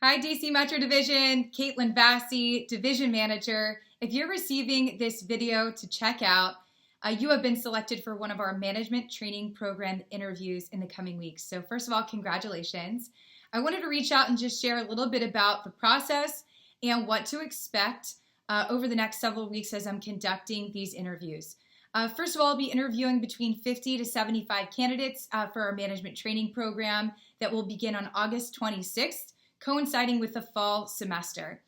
Hi, DC Metro Division, Caitlin Vassy, Division Manager. If you're receiving this video to check out, you have been selected for one of our management training program interviews in the coming weeks. So first of all, congratulations. I wanted to reach out and just share a little bit about the process and what to expect over the next several weeks as I'm conducting these interviews. First of all, I'll be interviewing between 50 to 75 candidates for our management training program that will begin on August 26th. Coinciding with the fall semester.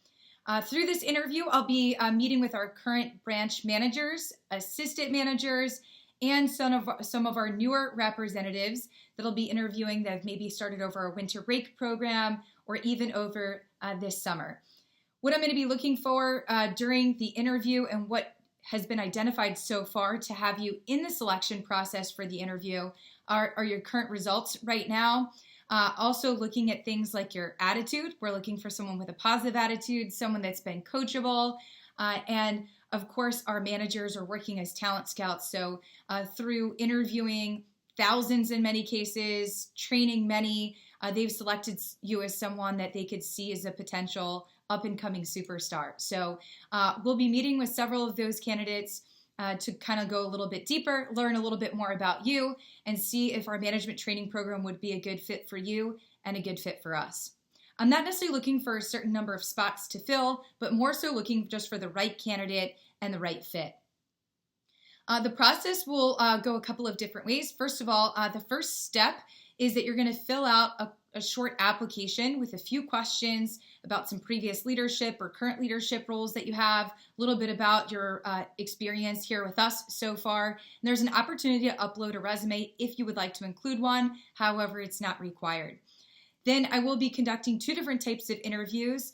Through this interview, I'll be meeting with our current branch managers, assistant managers, and some of our newer representatives that'll be interviewing that have maybe started over a winter break program or even over this summer. What I'm going to be looking for during the interview and what has been identified so far to have you in the selection process for the interview are your current results right now. Also looking at things like your attitude. We're looking for someone with a positive attitude, someone that's been coachable, and of course our managers are working as talent scouts. So through interviewing thousands in many cases, training many, they've selected you as someone that they could see as a potential up-and-coming superstar. So we'll be meeting with several of those candidates to kind of go a little bit deeper, learn a little bit more about you, and see if our management training program would be a good fit for you and a good fit for us. I'm not necessarily looking for a certain number of spots to fill, but more so looking just for the right candidate and the right fit. The process will go a couple of different ways. First of all, the first step is that you're going to fill out a short application with a few questions about some previous leadership or current leadership roles that you have, a little bit about your experience here with us so far. And there's an opportunity to upload a resume if you would like to include one. However, it's not required. Then I will be conducting two different types of interviews.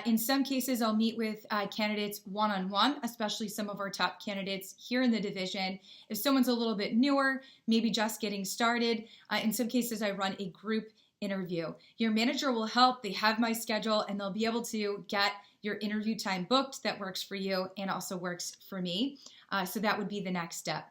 In some cases, I'll meet with candidates one-on-one, especially some of our top candidates here in the division. If someone's a little bit newer, maybe just getting started, in some cases I run a group interview. Your manager will help. They have my schedule and they'll be able to get your interview time booked that works for you and also works for me. So that would be the next step.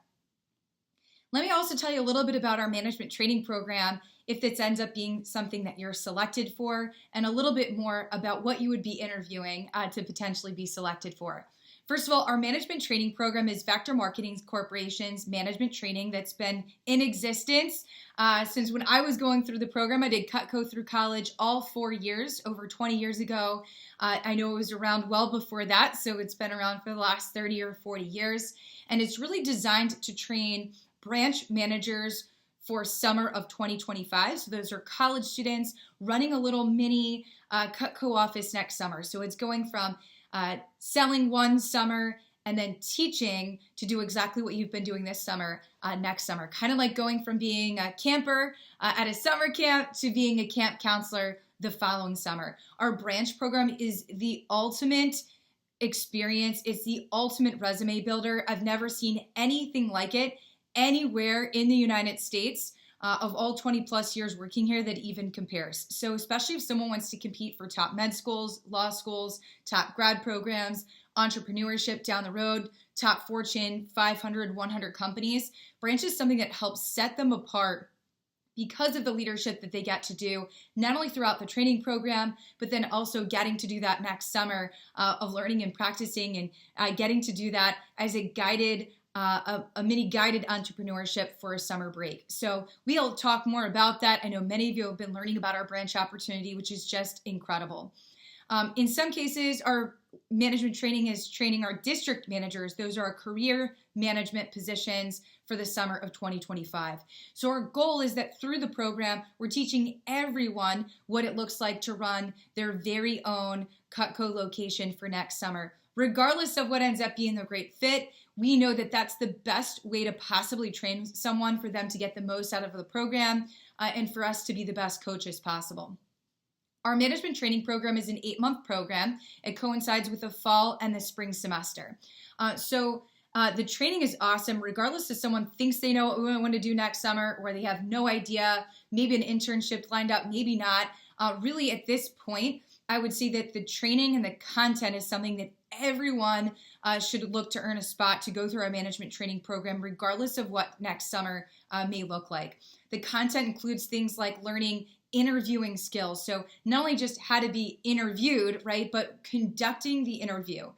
Let me also tell you a little bit about our management training program if this ends up being something that you're selected for, and a little bit more about what you would be interviewing to potentially be selected for. First of all, our management training program is Vector Marketing Corporation's management training that's been in existence since when I was going through the program. I did Cutco through college all 4 years, over 20 years ago. I know it was around well before that, so it's been around for the last 30 or 40 years. And it's really designed to train branch managers for summer of 2025. So those are college students running a little mini Cutco office next summer. So it's going from selling one summer and then teaching to do exactly what you've been doing this summer, next summer. Kind of like going from being a camper at a summer camp to being a camp counselor the following summer. Our branch program is the ultimate experience. It's the ultimate resume builder. I've never seen anything like it anywhere in the United States of all 20 plus years working here that even compares. So especially if someone wants to compete for top med schools, law schools, top grad programs, entrepreneurship down the road, top Fortune 500, 100 companies, Branch is something that helps set them apart because of the leadership that they get to do, not only throughout the training program, but then also getting to do that next summer of learning and practicing and getting to do that as a guided a mini guided entrepreneurship for a summer break. So we'll talk more about that. I know many of you have been learning about our branch opportunity, which is just incredible. In some cases, our management training is training our district managers. Those are our career management positions for the summer of 2025. So our goal is that through the program, we're teaching everyone what it looks like to run their very own Cutco location for next summer. Regardless of what ends up being the great fit, we know that that's the best way to possibly train someone for them to get the most out of the program and for us to be the best coaches possible. Our management training program is an 8-month program. It coincides with the fall and the spring semester. So the training is awesome, regardless if someone thinks they know what we want to do next summer or they have no idea, maybe an internship lined up, maybe not. Really at this point, I would say that the training and the content is something that everyone should look to earn a spot to go through our management training program, regardless of what next summer may look like. The content includes things like learning interviewing skills. So not only just how to be interviewed, right, but conducting the interview.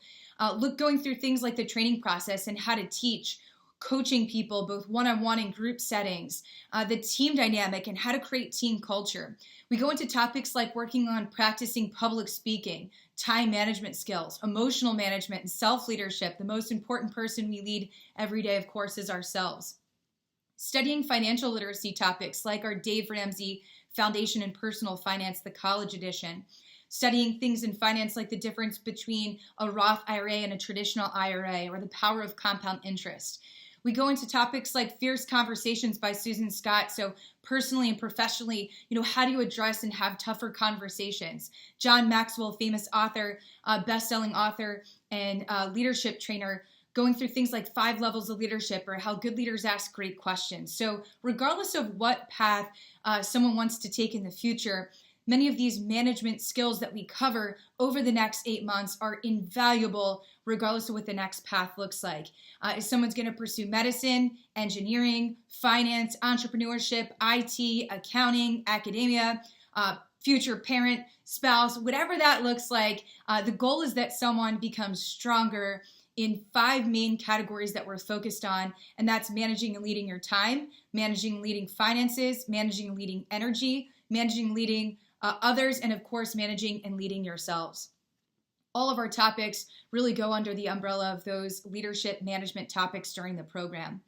Going through things like the training process and how to teach, coaching people both one-on-one and group settings, the team dynamic and how to create team culture. We go into topics like working on practicing public speaking, time management skills, emotional management, and self-leadership. The most important person we lead every day, of course, is ourselves. Studying financial literacy topics like our Dave Ramsey Foundation in Personal Finance, the college edition. Studying things in finance like the difference between a Roth IRA and a traditional IRA, or the power of compound interest. We go into topics like Fierce Conversations by Susan Scott. So personally and professionally, how do you address and have tougher conversations? John Maxwell, famous author, best-selling author, and leadership trainer, going through things like 5 levels of leadership or how good leaders ask great questions. So regardless of what path someone wants to take in the future, many of these management skills that we cover over the next 8 months are invaluable regardless of what the next path looks like. If someone's going to pursue medicine, engineering, finance, entrepreneurship, IT, accounting, academia, future parent, spouse, whatever that looks like, the goal is that someone becomes stronger in 5 main categories that we're focused on, and that's managing and leading your time, managing and leading finances, managing and leading energy, managing and leading others, and of course, managing and leading yourselves. All of our topics really go under the umbrella of those leadership management topics during the program.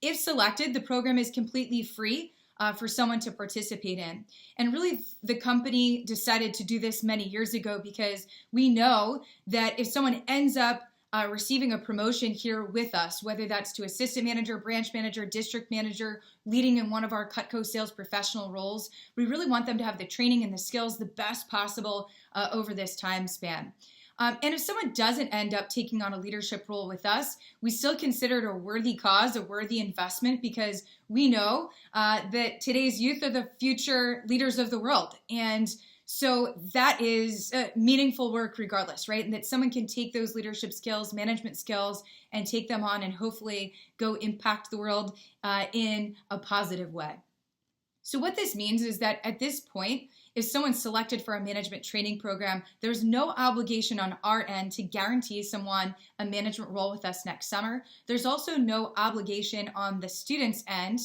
If selected, the program is completely free for someone to participate in. And really, the company decided to do this many years ago because we know that if someone ends up receiving a promotion here with us, whether that's to assistant manager, branch manager, district manager, leading in one of our Cutco sales professional roles, we really want them to have the training and the skills the best possible over this time span. And if someone doesn't end up taking on a leadership role with us, we still consider it a worthy cause, a worthy investment, because we know that today's youth are the future leaders of the world. And so that is meaningful work regardless, right? And that someone can take those leadership skills, management skills, and take them on and hopefully go impact the world in a positive way. So what this means is that at this point, if someone's selected for a management training program, there's no obligation on our end to guarantee someone a management role with us next summer. There's also no obligation on the student's end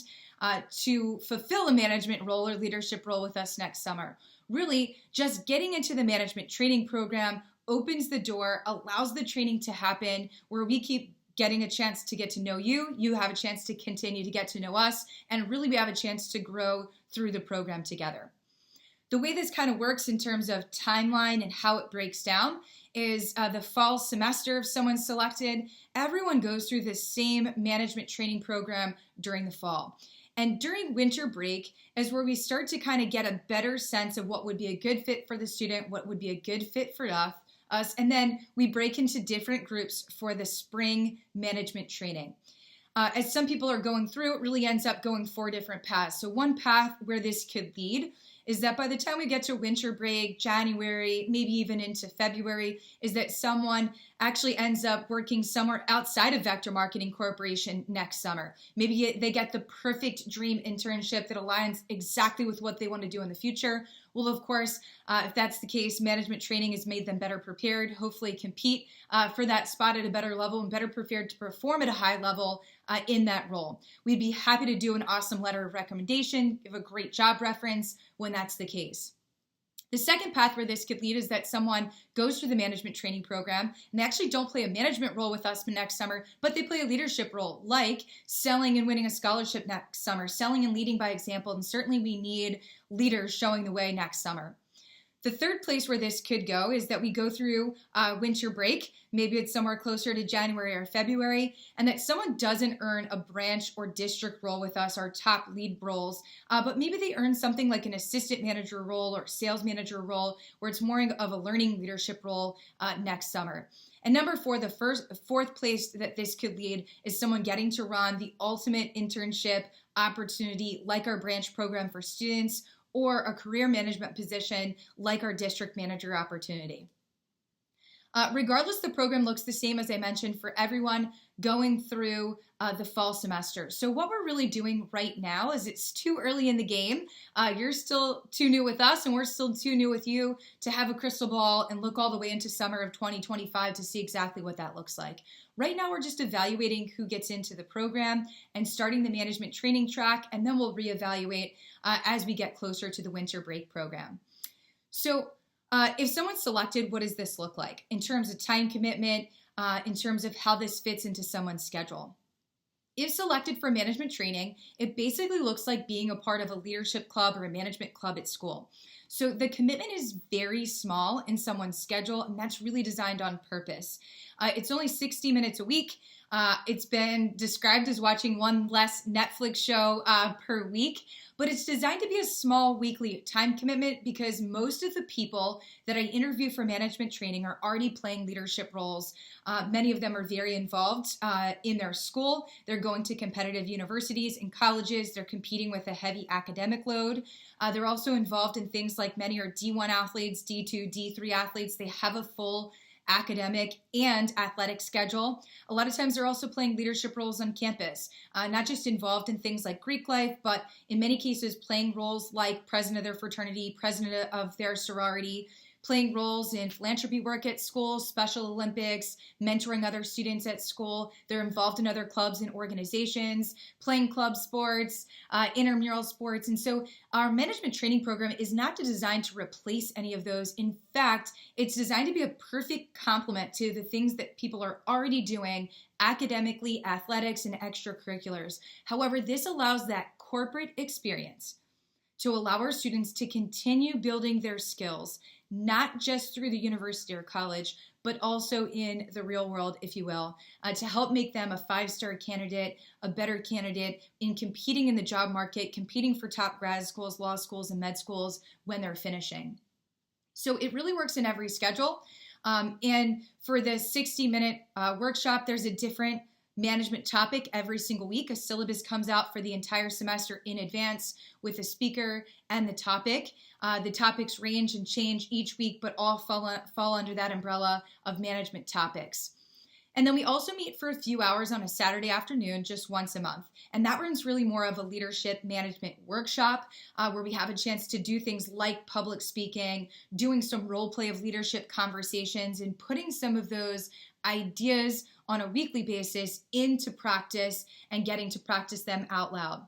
to fulfill a management role or leadership role with us next summer. Really, just getting into the management training program opens the door, allows the training to happen, where we keep getting a chance to get to know you, you have a chance to continue to get to know us, and really we have a chance to grow through the program together. The way this kind of works in terms of timeline and how it breaks down is the fall semester, if someone's selected, everyone goes through the same management training program during the fall. And during winter break is where we start to kind of get a better sense of what would be a good fit for the student, what would be a good fit for us, and then we break into different groups for the spring management training. As some people are going through, it really ends up going 4 different paths. So one path where this could lead is that by the time we get to winter break, January, maybe even into February, is that someone actually ends up working somewhere outside of Vector Marketing Corporation next summer. Maybe they get the perfect dream internship that aligns exactly with what they want to do in the future. Well, of course, if that's the case, management training has made them better prepared, hopefully compete for that spot at a better level and better prepared to perform at a high level in that role. We'd be happy to do an awesome letter of recommendation, give a great job reference when that's the case. The second path where this could lead is that someone goes through the management training program and they actually don't play a management role with us next summer, but they play a leadership role, like selling and winning a scholarship next summer, selling and leading by example, and certainly we need leaders showing the way next summer. The third place where this could go is that we go through winter break, maybe it's somewhere closer to January or February, and that someone doesn't earn a branch or district role with us, our top lead roles, but maybe they earn something like an assistant manager role or sales manager role, where it's more of a learning leadership role next summer. And number 4, the fourth place that this could lead is someone getting to run the ultimate internship opportunity, like our branch program for students, or a career management position like our district manager opportunity. Regardless, the program looks the same, as I mentioned, for everyone going through the fall semester. So what we're really doing right now is it's too early in the game. You're still too new with us, and we're still too new with you to have a crystal ball and look all the way into summer of 2025 to see exactly what that looks like. Right now, we're just evaluating who gets into the program and starting the management training track, and then we'll reevaluate as we get closer to the winter break program. So if someone's selected, what does this look like in terms of time commitment, in terms of how this fits into someone's schedule? If selected for management training, it basically looks like being a part of a leadership club or a management club at school. So the commitment is very small in someone's schedule, and that's really designed on purpose. It's only 60 minutes a week. It's been described as watching one less Netflix show per week, but it's designed to be a small weekly time commitment because most of the people that I interview for management training are already playing leadership roles. Many of them are very involved in their school. They're going to competitive universities and colleges. They're competing with a heavy academic load. They're also involved in things like many are D1 athletes, D2, D3 athletes. They have a full academic and athletic schedule. A lot of times they're also playing leadership roles on campus, not just involved in things like Greek life, but in many cases playing roles like president of their fraternity, president of their sorority, playing roles in philanthropy work at school, Special Olympics, mentoring other students at school. They're involved in other clubs and organizations, playing club sports, intramural sports. And so our management training program is not designed to replace any of those. In fact, it's designed to be a perfect complement to the things that people are already doing academically, athletics, and extracurriculars. However, this allows that corporate experience to allow our students to continue building their skills, not just through the university or college, but also in the real world, if you will, to help make them a 5-star candidate, a better candidate in competing in the job market, competing for top grad schools, law schools, and med schools when they're finishing. So it really works in every schedule. And for the 60-minute workshop, there's a different management topic every single week. A syllabus comes out for the entire semester in advance with a speaker and the topic. The topics range and change each week, but all fall under that umbrella of management topics. And then we also meet for a few hours on a Saturday afternoon, just once a month. And that one's really more of a leadership management workshop where we have a chance to do things like public speaking, doing some role play of leadership conversations, and putting some of those ideas on a weekly basis into practice and getting to practice them out loud.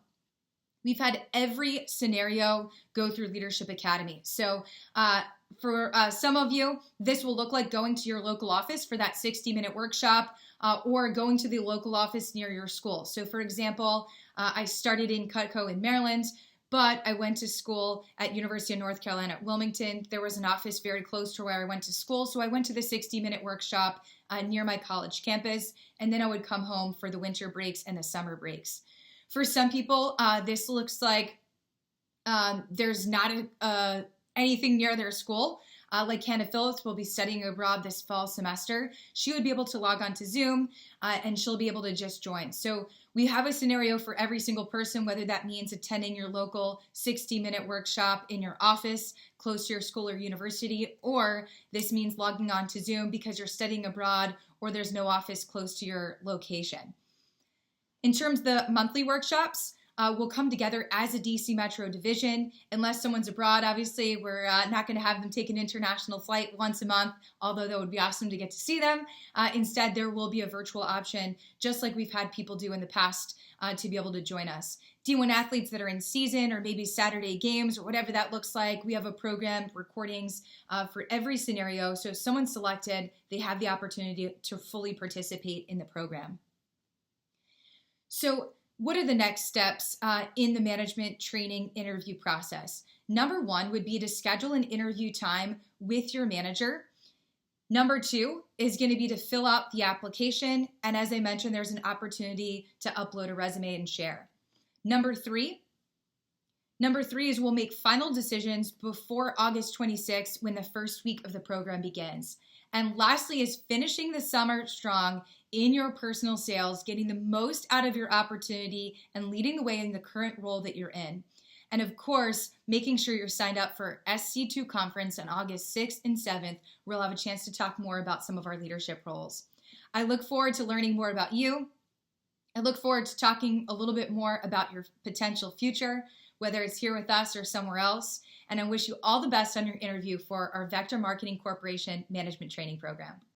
We've had every scenario go through Leadership Academy. So for some of you, this will look like going to your local office for that 60-minute workshop or going to the local office near your school. So for example, I started in Cutco in Maryland, but I went to school at University of North Carolina at Wilmington. There was an office very close to where I went to school, so I went to the 60-minute workshop near my college campus, and then I would come home for the winter breaks and the summer breaks. For some people, this looks like there's not anything near their school. Like Hannah Phillips will be studying abroad this fall semester. She would be able to log on to Zoom and she'll be able to just join. So we have a scenario for every single person, whether that means attending your local 60-minute workshop in your office close to your school or university, or this means logging on to Zoom because you're studying abroad or there's no office close to your location. In terms of the monthly workshops, we'll come together as a DC Metro division. Unless someone's abroad, obviously, we're not going to have them take an international flight once a month, although that would be awesome to get to see them. Instead, there will be a virtual option, just like we've had people do in the past to be able to join us. D1 athletes that are in season or maybe Saturday games or whatever that looks like, we have a program, recordings for every scenario. So if someone's selected, they have the opportunity to fully participate in the program. So what are the next steps in the management training interview process? Number one would be to schedule an interview time with your manager. Number two is going to be to fill out the application. And as I mentioned, there's an opportunity to upload a resume and share. Number three is we'll make final decisions before August 26th when the first week of the program begins. And lastly is finishing the summer strong in your personal sales, getting the most out of your opportunity and leading the way in the current role that you're in. And of course, making sure you're signed up for SC2 conference on August 6th and 7th, where we'll have a chance to talk more about some of our leadership roles. I look forward to learning more about you. I look forward to talking a little bit more about your potential future, whether it's here with us or somewhere else. And I wish you all the best on your interview for our Vector Marketing Corporation Management Training Program.